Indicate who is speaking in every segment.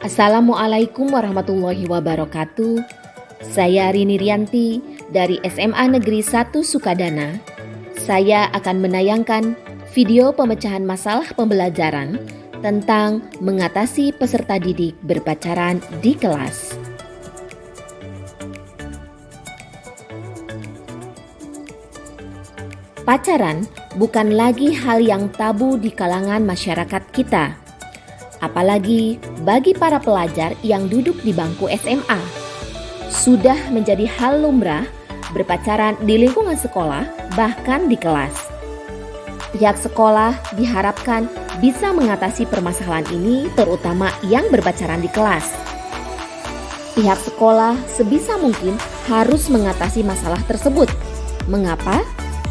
Speaker 1: Assalamualaikum warahmatullahi wabarakatuh. Saya Rini Rianti dari SMA Negeri 1 Sukadana. Saya akan menayangkan video pemecahan masalah pembelajaran tentang mengatasi peserta didik berpacaran di kelas. Pacaran bukan lagi hal yang tabu di kalangan masyarakat kita. Apalagi bagi para pelajar yang duduk di bangku SMA. Sudah menjadi hal lumrah berpacaran di lingkungan sekolah, bahkan di kelas. Pihak sekolah diharapkan bisa mengatasi permasalahan ini, terutama yang berpacaran di kelas. Pihak sekolah sebisa mungkin harus mengatasi masalah tersebut. Mengapa?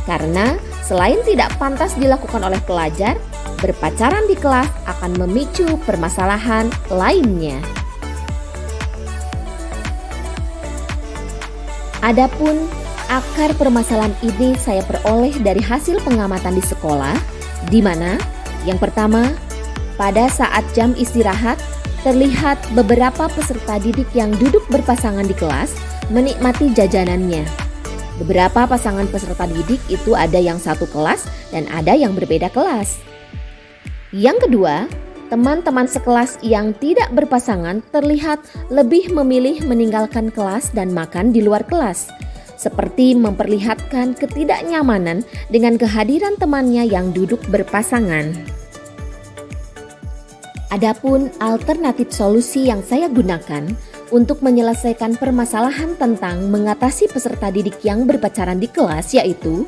Speaker 1: Karena selain tidak pantas dilakukan oleh pelajar, berpacaran di kelas akan memicu permasalahan lainnya. Adapun akar permasalahan ini saya peroleh dari hasil pengamatan di sekolah, di mana yang pertama, pada saat jam istirahat, terlihat beberapa peserta didik yang duduk berpasangan di kelas menikmati jajanannya. Beberapa pasangan peserta didik itu ada yang satu kelas dan ada yang berbeda kelas. Yang kedua, teman-teman sekelas yang tidak berpasangan terlihat lebih memilih meninggalkan kelas dan makan di luar kelas, seperti memperlihatkan ketidaknyamanan dengan kehadiran temannya yang duduk berpasangan. Adapun alternatif solusi yang saya gunakan untuk menyelesaikan permasalahan tentang mengatasi peserta didik yang berpacaran di kelas yaitu: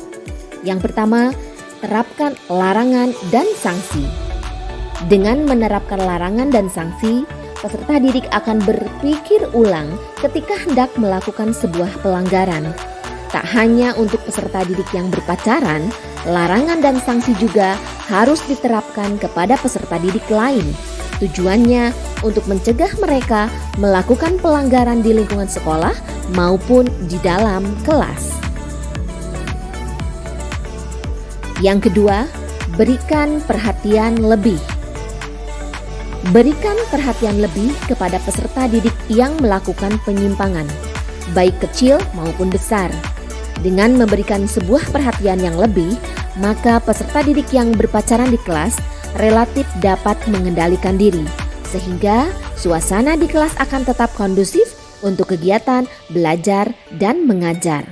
Speaker 1: yang pertama, terapkan larangan dan sanksi. Dengan menerapkan larangan dan sanksi, peserta didik akan berpikir ulang ketika hendak melakukan sebuah pelanggaran. Tak hanya untuk peserta didik yang berpacaran, larangan dan sanksi juga harus diterapkan kepada peserta didik lain. Tujuannya untuk mencegah mereka melakukan pelanggaran di lingkungan sekolah maupun di dalam kelas. Yang kedua, berikan perhatian lebih. Berikan perhatian lebih kepada peserta didik yang melakukan penyimpangan, baik kecil maupun besar. Dengan memberikan sebuah perhatian yang lebih, maka peserta didik yang berpacaran di kelas relatif dapat mengendalikan diri, sehingga suasana di kelas akan tetap kondusif untuk kegiatan belajar dan mengajar.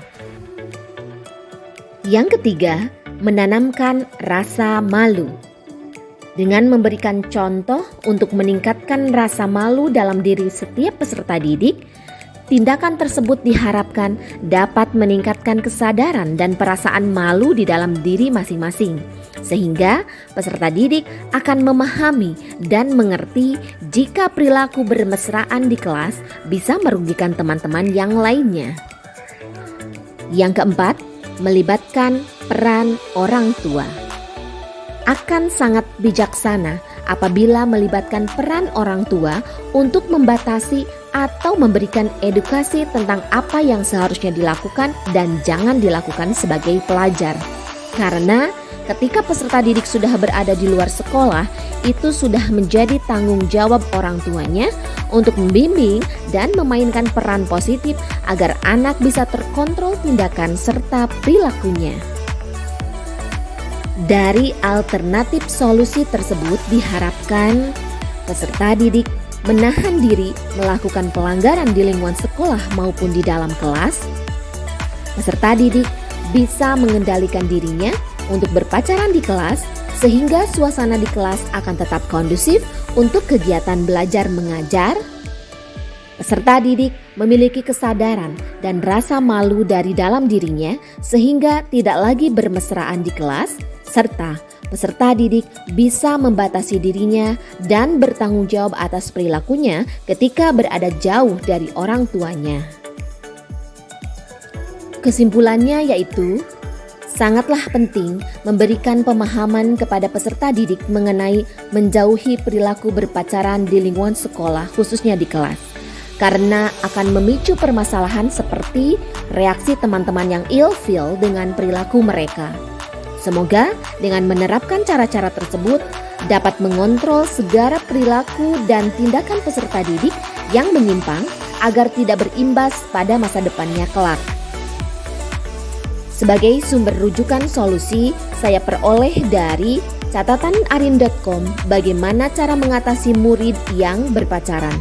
Speaker 1: Yang ketiga, menanamkan rasa malu. Dengan memberikan contoh untuk meningkatkan rasa malu dalam diri setiap peserta didik, tindakan tersebut diharapkan dapat meningkatkan kesadaran dan perasaan malu di dalam diri masing-masing, sehingga peserta didik akan memahami dan mengerti jika perilaku bermesraan di kelas bisa merugikan teman-teman yang lainnya. Yang keempat, melibatkan peran orang tua. Akan sangat bijaksana apabila melibatkan peran orang tua untuk membatasi atau memberikan edukasi tentang apa yang seharusnya dilakukan dan jangan dilakukan sebagai pelajar. Karena ketika peserta didik sudah berada di luar sekolah, itu sudah menjadi tanggung jawab orang tuanya untuk membimbing dan memainkan peran positif agar anak bisa terkontrol tindakan serta perilakunya. Dari alternatif solusi tersebut diharapkan peserta didik menahan diri melakukan pelanggaran di lingkungan sekolah maupun di dalam kelas. Peserta didik bisa mengendalikan dirinya untuk berpacaran di kelas sehingga suasana di kelas akan tetap kondusif untuk kegiatan belajar mengajar. Peserta didik memiliki kesadaran dan rasa malu dari dalam dirinya sehingga tidak lagi bermesraan di kelas, serta peserta didik bisa membatasi dirinya dan bertanggung jawab atas perilakunya ketika berada jauh dari orang tuanya. Kesimpulannya yaitu, sangatlah penting memberikan pemahaman kepada peserta didik mengenai menjauhi perilaku berpacaran di lingkungan sekolah, khususnya di kelas. Karena akan memicu permasalahan seperti reaksi teman-teman yang ilfeel dengan perilaku mereka. Semoga dengan menerapkan cara-cara tersebut dapat mengontrol segala perilaku dan tindakan peserta didik yang menyimpang agar tidak berimbas pada masa depannya kelak. Sebagai sumber rujukan solusi, saya peroleh dari catatanarin.com bagaimana cara mengatasi murid yang berpacaran.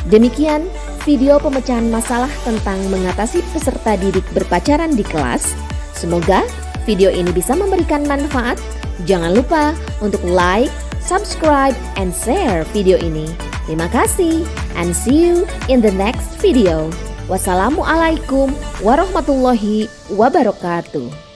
Speaker 1: Demikian video pemecahan masalah tentang mengatasi peserta didik berpacaran di kelas. Semoga video ini bisa memberikan manfaat. Jangan lupa untuk like, subscribe, and share video ini. Terima kasih and see you in the next video. Wassalamualaikum warahmatullahi wabarakatuh.